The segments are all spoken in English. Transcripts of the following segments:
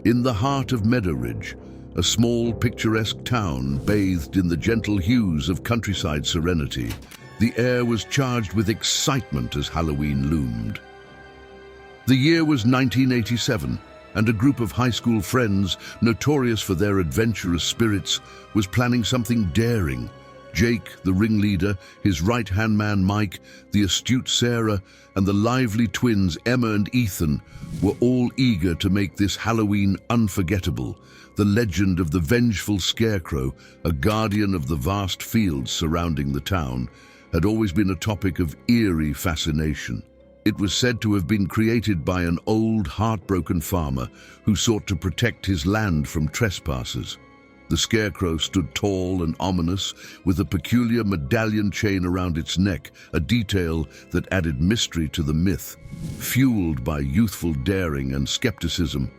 In the heart of Meadowridge, a small, picturesque town bathed in the gentle hues of countryside serenity, the air was charged with excitement as Halloween loomed. The year was 1987, and a group of high school friends, notorious for their adventurous spirits, was planning something daring. Jake, the ringleader, his right-hand man Mike, the astute Sarah, and the lively twins Emma and Ethan were all eager to make this Halloween unforgettable. The legend of the Vengeful Scarecrow, a guardian of the vast fields surrounding the town, had always been a topic of eerie fascination. It was said to have been created by an old, heartbroken farmer who sought to protect his land from trespassers. The Scarecrow stood tall and ominous, with a peculiar medallion chain around its neck, a detail that added mystery to the myth. Fueled by youthful daring and skepticism,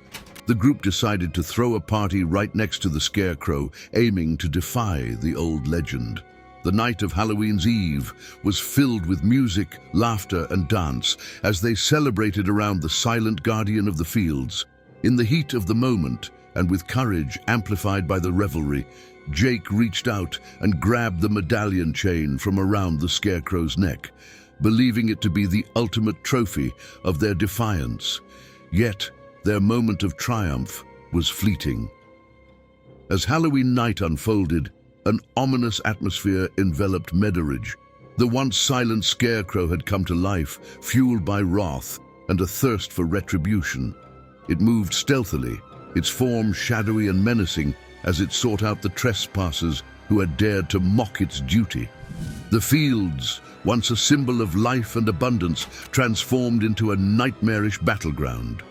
the group decided to throw a party right next to the Scarecrow, aiming to defy the old legend. The night of Halloween's Eve was filled with music, laughter, and dance as they celebrated around the silent guardian of the fields. In the heat of the moment, and with courage amplified by the revelry, Jake reached out and grabbed the medallion chain from around the Scarecrow's neck, believing it to be the ultimate trophy of their defiance. Yet, their moment of triumph was fleeting. As Halloween night unfolded, an ominous atmosphere enveloped Meadowridge. The once silent Scarecrow had come to life, fueled by wrath and a thirst for retribution. It moved stealthily, its form shadowy and menacing as it sought out the trespassers who had dared to mock its duty. The fields, once a symbol of life and abundance, transformed into a nightmarish battleground.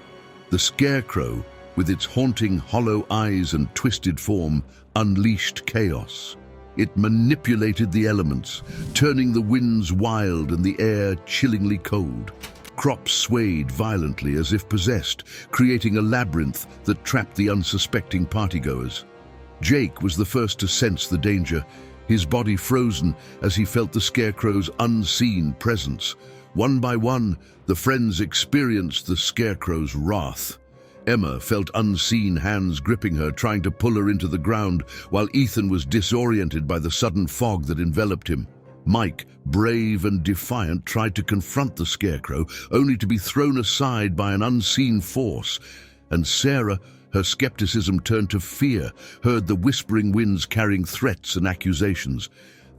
The Scarecrow, with its haunting hollow eyes and twisted form, unleashed chaos. It manipulated the elements, turning the winds wild and the air chillingly cold. Crops swayed violently as if possessed, creating a labyrinth that trapped the unsuspecting partygoers. Jake was the first to sense the danger, his body frozen as he felt the Scarecrow's unseen presence. One by one, the friends experienced the Scarecrow's wrath. Emma felt unseen hands gripping her, trying to pull her into the ground, while Ethan was disoriented by the sudden fog that enveloped him. Mike, brave and defiant, tried to confront the Scarecrow, only to be thrown aside by an unseen force. And Sarah, her skepticism turned to fear, heard the whispering winds carrying threats and accusations.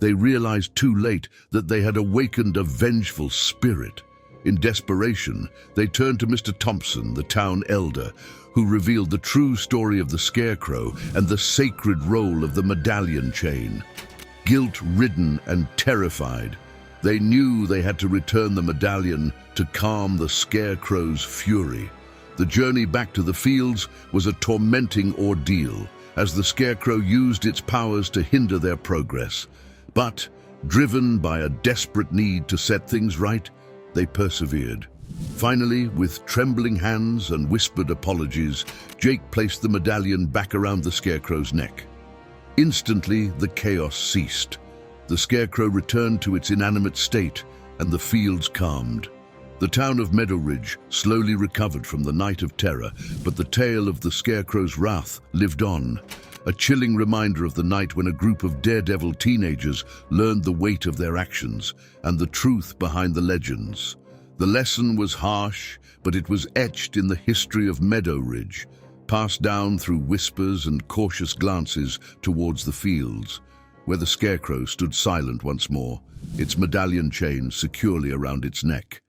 They realized too late that they had awakened a vengeful spirit. In desperation, they turned to Mr. Thompson, the town elder, who revealed the true story of the Scarecrow and the sacred role of the medallion chain. Guilt-ridden and terrified, they knew they had to return the medallion to calm the Scarecrow's fury. The journey back to the fields was a tormenting ordeal, as the Scarecrow used its powers to hinder their progress. But, driven by a desperate need to set things right, they persevered. Finally, with trembling hands and whispered apologies, Jake placed the medallion back around the Scarecrow's neck. Instantly, the chaos ceased. The Scarecrow returned to its inanimate state, and the fields calmed. The town of Meadowridge slowly recovered from the night of terror, but the tale of the Scarecrow's wrath lived on. A chilling reminder of the night when a group of daredevil teenagers learned the weight of their actions and the truth behind the legends. The lesson was harsh, but it was etched in the history of Meadowridge, passed down through whispers and cautious glances towards the fields, where the Scarecrow stood silent once more, its medallion chain securely around its neck.